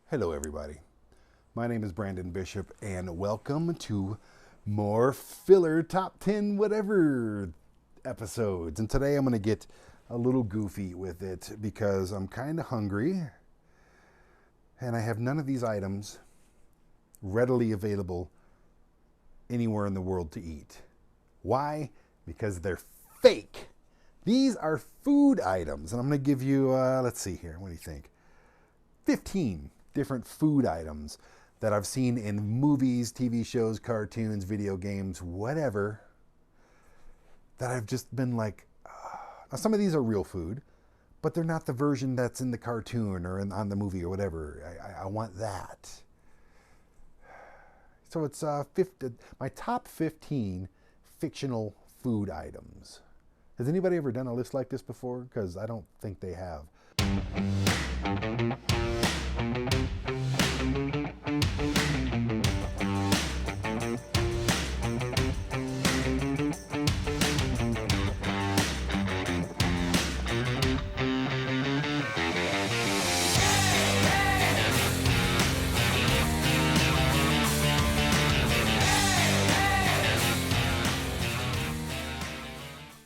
Hello everybody, my name is Brandon Bishop and welcome to more filler top 10 whatever episodes. And today I'm going to get a little goofy with it because I'm kind of hungry and I have none of these items readily available anywhere in the world to eat. Why? Because they're fake. These are food items and I'm going to give you, let's see here, what do you think? 15 different food items that I've seen in movies, TV shows, cartoons, video games, whatever, that I've just been like, now some of these are real food, but they're not the version that's in the cartoon or on the movie or whatever. I want that. So it's my top 15 fictional food items. Has anybody ever done a list like this before? Because I don't think they have.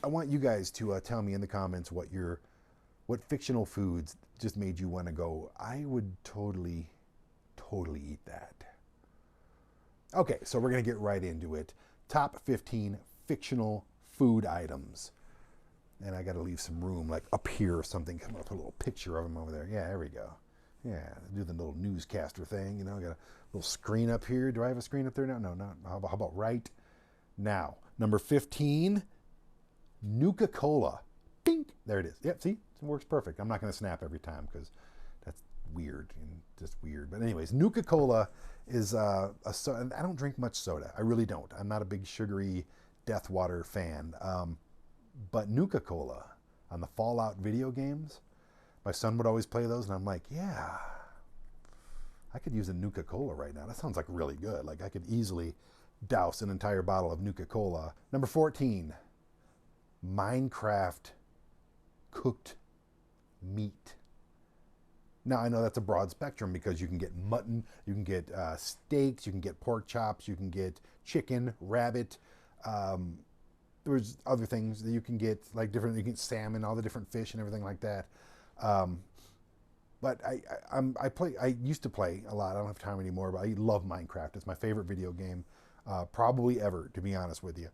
I want you guys to tell me in the comments what fictional foods just made you want to go, I would totally eat that. Okay, so we're going to get right into it. Top 15 fictional food items. And I got to leave some room, like up here or something. Come up with a little picture of them over there. Yeah, there we go. Yeah, do the little newscaster thing. You know, I got a little screen up here. Do I have a screen up there now? No, not. How about right now? Number 15. Nuka Cola. Bing! There it is. Yep, see? It works perfect. I'm not going to snap every time because that's weird and just weird. But anyways, Nuka Cola is a soda. I don't drink much soda. I really don't. I'm not a big sugary Death Water fan. But Nuka Cola on the Fallout video games, my son would always play those and I'm like, yeah, I could use a Nuka Cola right now. That sounds like really good. Like I could easily douse an entire bottle of Nuka Cola. Number 14. Minecraft cooked meat. Now I know that's a broad spectrum because you can get mutton, you can get steaks, you can get pork chops, you can get chicken, rabbit. There's other things that you can get, like you can get salmon, all the different fish and everything like that. But I used to play a lot. I don't have time anymore, but I love Minecraft. It's my favorite video game, probably ever, to be honest with you.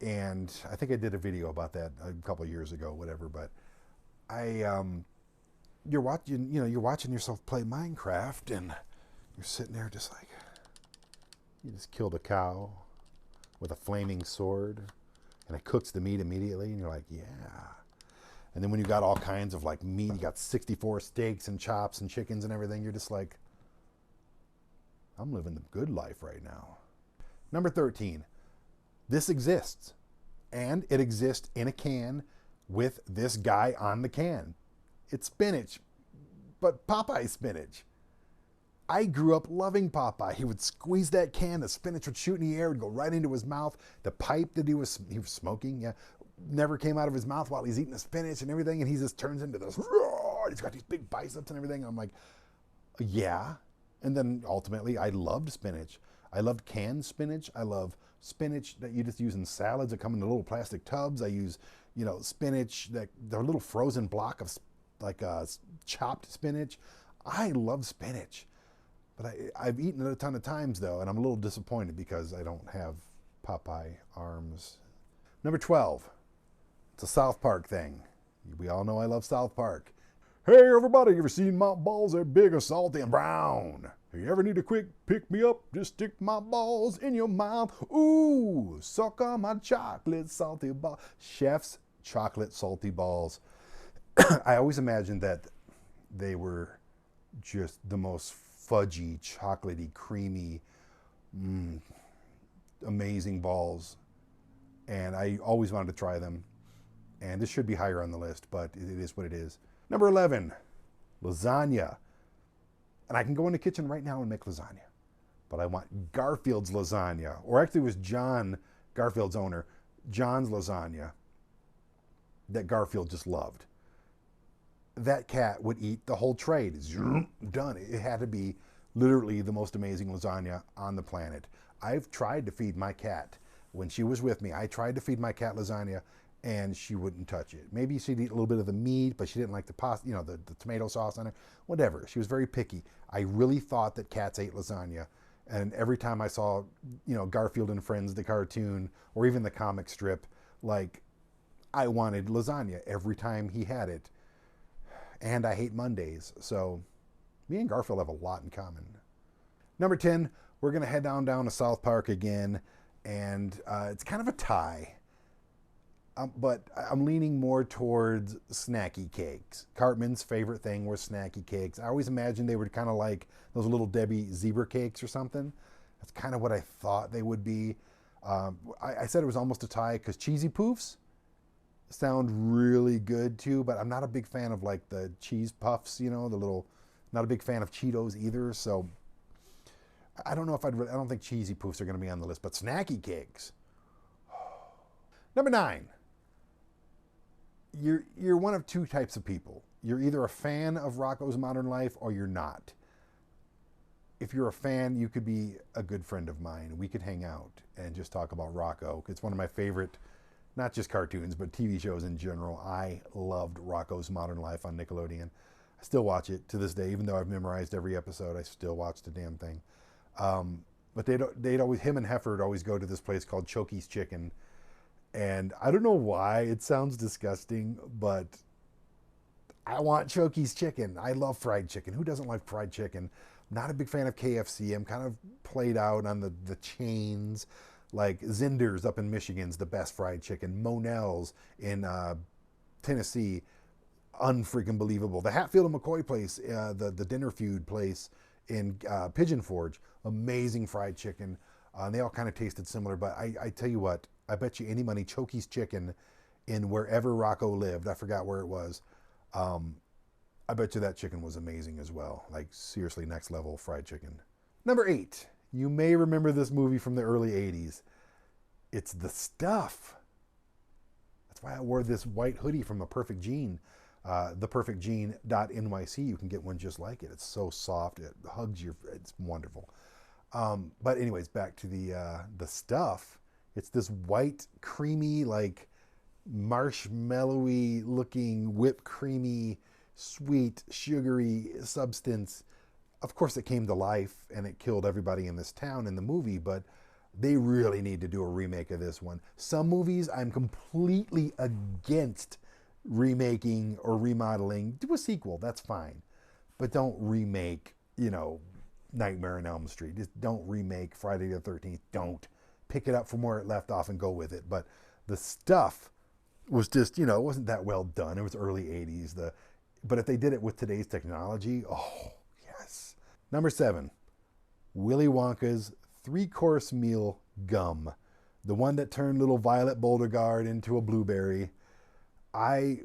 And I think I did a video about that a couple of years ago, whatever. But you're watching yourself play Minecraft, and you're sitting there just like, you just killed a cow with a flaming sword, and it cooks the meat immediately, and you're like, yeah. And then when you got all kinds of like meat, you got 64 steaks and chops and chickens and everything, you're just like, I'm living the good life right now. Number 13. This exists, and it exists in a can with this guy on the can. It's spinach, but Popeye spinach. I grew up loving Popeye. He would squeeze that can, the spinach would shoot in the air, would go right into his mouth. The pipe that he was smoking, yeah, never came out of his mouth while he's eating the spinach and everything, and he just turns into this, he's got these big biceps and everything. I'm like, yeah. And then ultimately, I loved spinach. I loved canned spinach. I love spinach that you just use in salads that come in the little plastic tubs. I use, spinach that they're a little frozen block of like chopped spinach. I love spinach, but I've eaten it a ton of times though, and I'm a little disappointed because I don't have Popeye arms. Number 12, it's a South Park thing. We all know I love South Park. Hey everybody, you ever seen my balls? They're big and salty and brown. If you ever need a quick pick me up, just stick my balls in your mouth. Ooh, suck on my chocolate salty ball. Chef's chocolate salty balls. I always imagined that they were just the most fudgy, chocolatey, creamy, amazing balls. And I always wanted to try them. And this should be higher on the list, but it is what it is. Number 11, lasagna. And I can go in the kitchen right now and make lasagna. But I want Garfield's lasagna. Or actually it was John, Garfield's owner, John's lasagna that Garfield just loved. that cat would eat the whole tray. Zoom, done. It had to be literally the most amazing lasagna on the planet. I've tried to feed my cat. When she was with me, I tried to feed my cat lasagna, and she wouldn't touch it. Maybe she'd eat a little bit of the meat, but she didn't like the pasta, the tomato sauce on it. Whatever. She was very picky. I really thought that cats ate lasagna. And every time I saw, Garfield and Friends, the cartoon, or even the comic strip, like, I wanted lasagna every time he had it. And I hate Mondays. So me and Garfield have a lot in common. Number 10, we're going to head down to South Park again. And it's kind of a tie. But I'm leaning more towards Snacky Cakes. Cartman's favorite thing was Snacky Cakes. I always imagined they were kind of like those Little Debbie zebra cakes or something. That's kind of what I thought they would be. I said it was almost a tie because Cheesy Poofs sound really good too, but I'm not a big fan of like the cheese puffs, not a big fan of Cheetos either. So I don't know if I don't think Cheesy Poofs are going to be on the list, but Snacky Cakes. Number 9. You're one of two types of people. You're either a fan of Rocko's Modern Life or you're not. If you're a fan, you could be a good friend of mine. We could hang out and just talk about Rocko. It's one of my favorite, not just cartoons, but TV shows in general. I loved Rocko's Modern Life on Nickelodeon. I still watch it to this day, even though I've memorized every episode. I still watch the damn thing. But they'd always, him and Heifer would always go to this place called Chokey's Chicken. And I don't know why it sounds disgusting, but I want Chokey's chicken. I love fried chicken. Who doesn't like fried chicken? I'm not a big fan of KFC. I'm kind of played out on the chains. Like Zinder's up in Michigan's the best fried chicken. Monell's in Tennessee, unfreaking believable. The Hatfield and McCoy place, the Dinner Feud place in Pigeon Forge, amazing fried chicken. And they all kind of tasted similar, but I tell you what, I bet you any money Chokey's Chicken in wherever Rocko lived, I forgot where it was, I bet you that chicken was amazing as well. Like, seriously, next level fried chicken. Number 8. You may remember this movie from the early 80s. It's The Stuff. That's why I wore this white hoodie from The Perfect Gene. theperfectgene.nyc. You can get one just like it. It's so soft. It hugs your... It's wonderful. But anyways, back to the Stuff. It's this white, creamy, like marshmallowy looking, whipped creamy, sweet, sugary substance. Of course, it came to life and it killed everybody in this town in the movie, but they really need to do a remake of this one. Some movies I'm completely against remaking or remodeling. Do a sequel, that's fine. But don't remake, Nightmare on Elm Street. Just don't remake Friday the 13th. Don't. Pick it up from where it left off and go with it. But The Stuff was just, it wasn't that well done. It was early 80s. But if they did it with today's technology, oh, yes. Number 7, Willy Wonka's 3-course meal gum. The one that turned little Violet Beauregard into a blueberry. I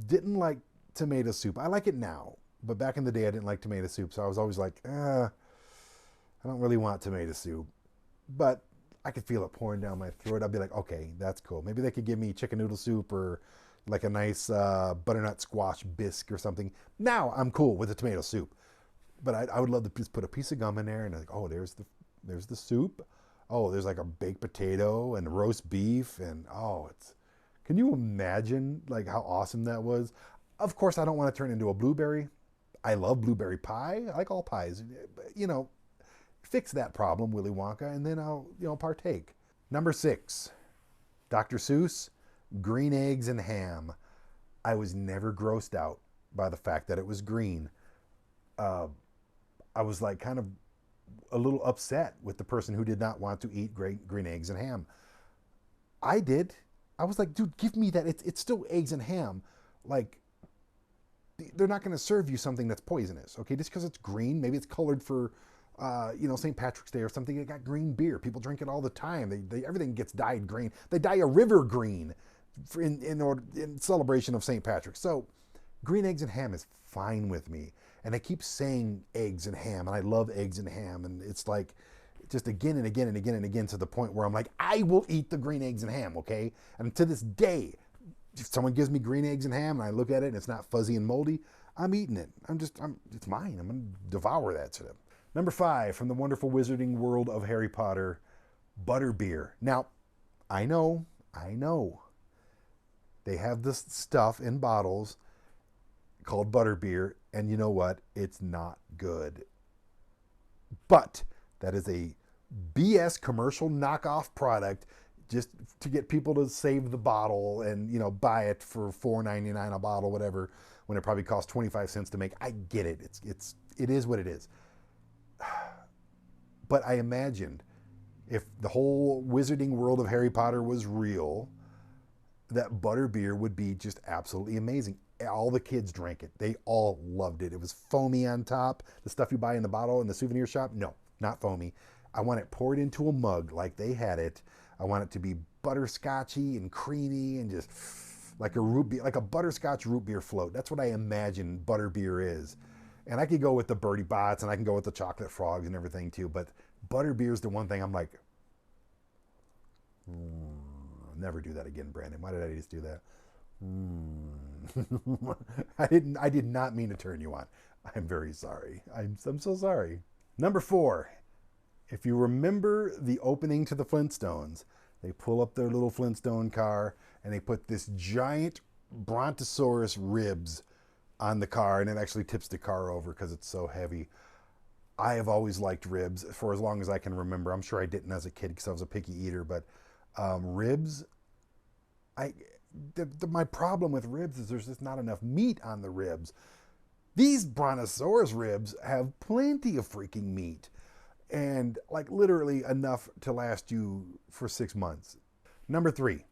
didn't like tomato soup. I like it now. But back in the day, I didn't like tomato soup. So I was always like, I don't really want tomato soup. But I could feel it pouring down my throat. I'd be like, okay, that's cool. Maybe they could give me chicken noodle soup or like a nice butternut squash bisque or something. Now I'm cool with the tomato soup. But I would love to just put a piece of gum in there and like, oh, there's the soup. Oh, there's like a baked potato and roast beef. And can you imagine like how awesome that was? Of course, I don't want to turn into a blueberry. I love blueberry pie. I like all pies. Fix that problem, Willy Wonka, and then I'll, partake. Number 6, Dr. Seuss, green eggs and ham. I was never grossed out by the fact that it was green. I was like kind of a little upset with the person who did not want to eat green eggs and ham. I did. I was like, dude, give me that. It's still eggs and ham. Like, they're not going to serve you something that's poisonous, okay? Just because it's green, maybe it's colored for... St. Patrick's Day or something. They got green beer. People drink it all the time. Everything gets dyed green. They dye a river green in celebration of St. Patrick's. So green eggs and ham is fine with me. And I keep saying eggs and ham, and I love eggs and ham. And it's like just again and again and again and again to the point where I'm like, I will eat the green eggs and ham, okay? And to this day, if someone gives me green eggs and ham and I look at it and it's not fuzzy and moldy, I'm eating it. It's mine. I'm going to devour that shit. Number 5, from the wonderful wizarding world of Harry Potter, butterbeer. Now, I know, they have this stuff in bottles called butterbeer, and you know what? It's not good. But that is a BS commercial knockoff product just to get people to save the bottle and, you know, buy it for $4.99 a bottle, whatever, when it probably costs 25 cents to make. I get it. It is what it is. But I imagined if the whole wizarding world of Harry Potter was real, that butterbeer would be just absolutely amazing. All the kids drank it. They all loved it. It was foamy on top. The stuff you buy in the bottle in the souvenir shop, no, not foamy. I want it poured into a mug like they had it. I want it to be butterscotchy and creamy and just like a root beer, like a butterscotch root beer float. That's what I imagine butterbeer is. And I could go with the Birdie Bots and I can go with the chocolate frogs and everything too. But butterbeer is the one thing I'm like, I'll never do that again, Brandon. Why did I just do that? I did not mean to turn you on. I'm very sorry. I'm so sorry. Number 4, if you remember the opening to the Flintstones, they pull up their little Flintstone car and they put this giant Brontosaurus ribs on the car, and it actually tips the car over because it's so heavy. I have always liked ribs for as long as I can remember. I'm sure I didn't as a kid because I was a picky eater, but ribs, my problem with ribs is there's just not enough meat on the ribs. These Brontosaurus ribs have plenty of freaking meat and like literally enough to last you for 6 months. Number 3,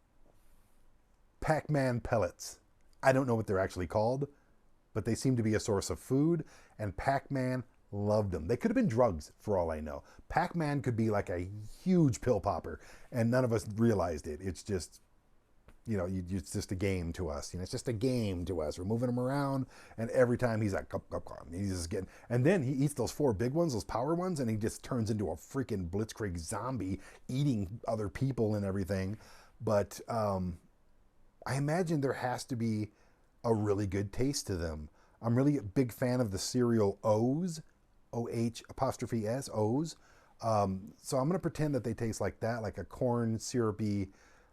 PacMan Pellets. I don't know what they're actually called, but they seem to be a source of food, and PacMan loved them. They could have been drugs for all I know. PacMan could be like a huge pill popper, and none of us realized it. It's just, you know, it's just a game to us. You know, it's just a game to us. We're moving him around, and every time he's like, he's just getting, and then he eats those 4 big ones, those power ones, and he just turns into a freaking blitzkrieg zombie eating other people and everything. But I imagine there has to be a really good taste to them. I'm really a big fan of the cereal O's, O-H''S, O's. So I'm going to pretend that they taste like that, like a corn syrupy,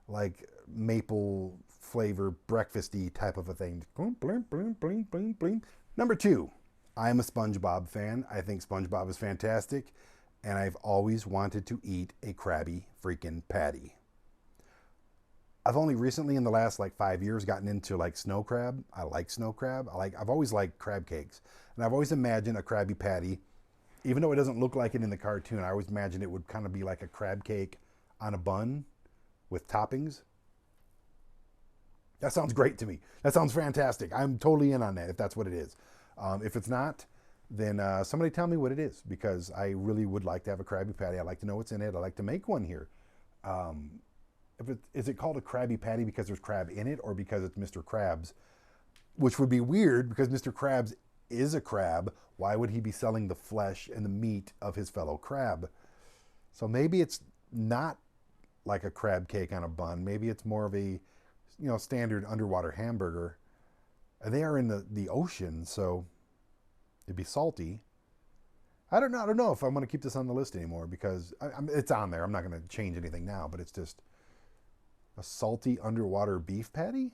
like maple flavor, breakfasty type of a thing. Number 2, I'm a SpongeBob fan. I think SpongeBob is fantastic, and I've always wanted to eat a Krabby freaking Patty. I've only recently in the last like 5 years gotten into like snow crab. I like snow crab. I've always liked crab cakes, and I've always imagined a Krabby Patty, even though it doesn't look like it in the cartoon. I always imagined it would kind of be like a crab cake on a bun with toppings. That sounds great to me. That sounds fantastic. I'm totally in on that if that's what it is. If it's not, then somebody tell me what it is, because I really would like to have a Krabby Patty. I'd like to know what's in it. I'd like to make one here. Is it called a Krabby Patty because there's crab in it, or because it's Mr. Krabs? Which would be weird because Mr. Krabs is a crab. Why would he be selling the flesh and the meat of his fellow crab? So maybe it's not like a crab cake on a bun. Maybe it's more of a, you know, standard underwater hamburger. And they are in the ocean, so it'd be salty. I don't know if I'm going to keep this on the list anymore, because it's on there. I'm not going to change anything now, but it's just a salty underwater beef patty?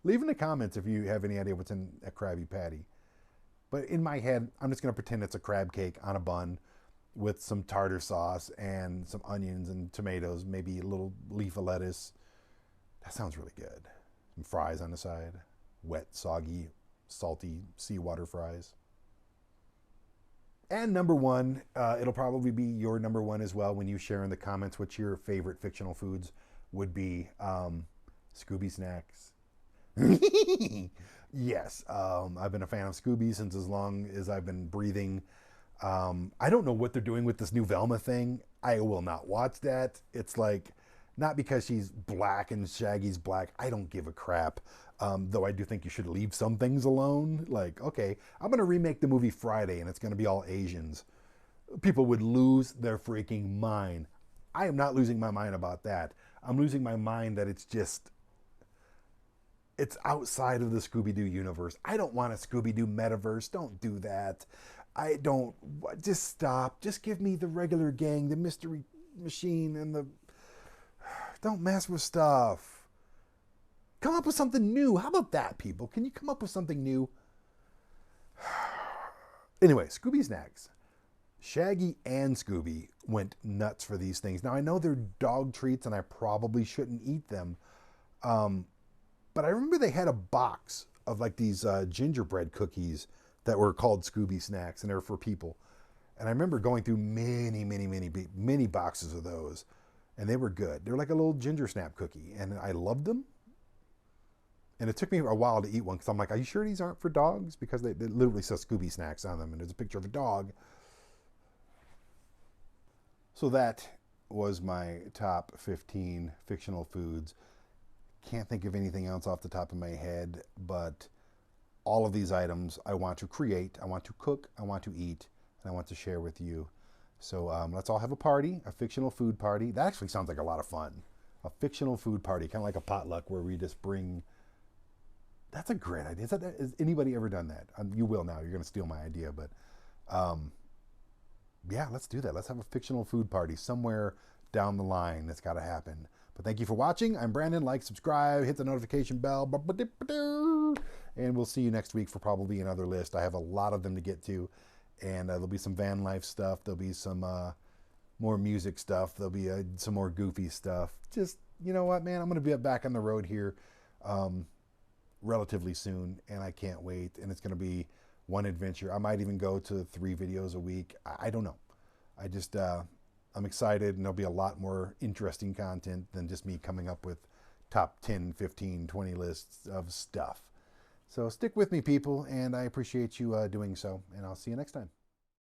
Leave in the comments if you have any idea what's in a Krabby Patty. But in my head, I'm just going to pretend it's a crab cake on a bun with some tartar sauce and some onions and tomatoes, maybe a little leaf of lettuce. That sounds really good. Some fries on the side. Wet, soggy, salty seawater fries. And number 1, it'll probably be your number 1 as well when you share in the comments what your favorite fictional foods would be. Scooby Snacks. Yes, I've been a fan of Scooby since as long as I've been breathing. I don't know what they're doing with this new Velma thing. I will not watch that. It's like, not because she's black and Shaggy's black. I don't give a crap. Though I do think you should leave some things alone. Like, okay, I'm going to remake the movie Friday and it's going to be all Asians. People would lose their freaking mind. I am not losing my mind about that. I'm losing my mind that it's just It's outside of the Scooby-Doo universe. I don't want a Scooby-Doo metaverse. Don't do that. I don't. Just stop. Just give me the regular gang, the mystery machine, and the. Don't mess with stuff. Come up with something new. How about that, people? Can you come up with something new? Anyway, Scooby Snacks. Shaggy and Scooby went nuts for these things. Now, I know they're dog treats and I probably shouldn't eat them. But I remember they had a box of like these gingerbread cookies that were called Scooby Snacks, and they were for people. And I remember going through many boxes of those, and they were good. They were like a little ginger snap cookie, and I loved them. And it took me a while to eat one because I'm like, are you sure these aren't for dogs? Because they literally says Scooby Snacks on them, and there's a picture of a dog. So that was my top 15 fictional foods. Can't think of anything else off the top of my head, but all of these items I want to create, I want to cook, I want to eat, and I want to share with you. So let's all have a party, a fictional food party. That actually sounds like a lot of fun. A fictional food party, kind of like a potluck where we just bring... That's a great idea. Has anybody ever done that? You will now. You're going to steal my idea, but yeah, let's do that. Let's have a fictional food party somewhere down the line. That's got to happen. But thank you for watching. I'm Brandon. Like, subscribe, hit the notification bell. And we'll see you next week for probably another list. I have a lot of them to get to. And there'll be some van life stuff. There'll be some more music stuff. There'll be some more goofy stuff. Just, you know what, man? I'm going to be back on the road here relatively soon. And I can't wait. And it's going to be one adventure. I might even go to 3 videos a week. I don't know. I just... I'm excited, and there'll be a lot more interesting content than just me coming up with top 10, 15, 20 lists of stuff. So stick with me, people, and I appreciate you doing so, and I'll see you next time.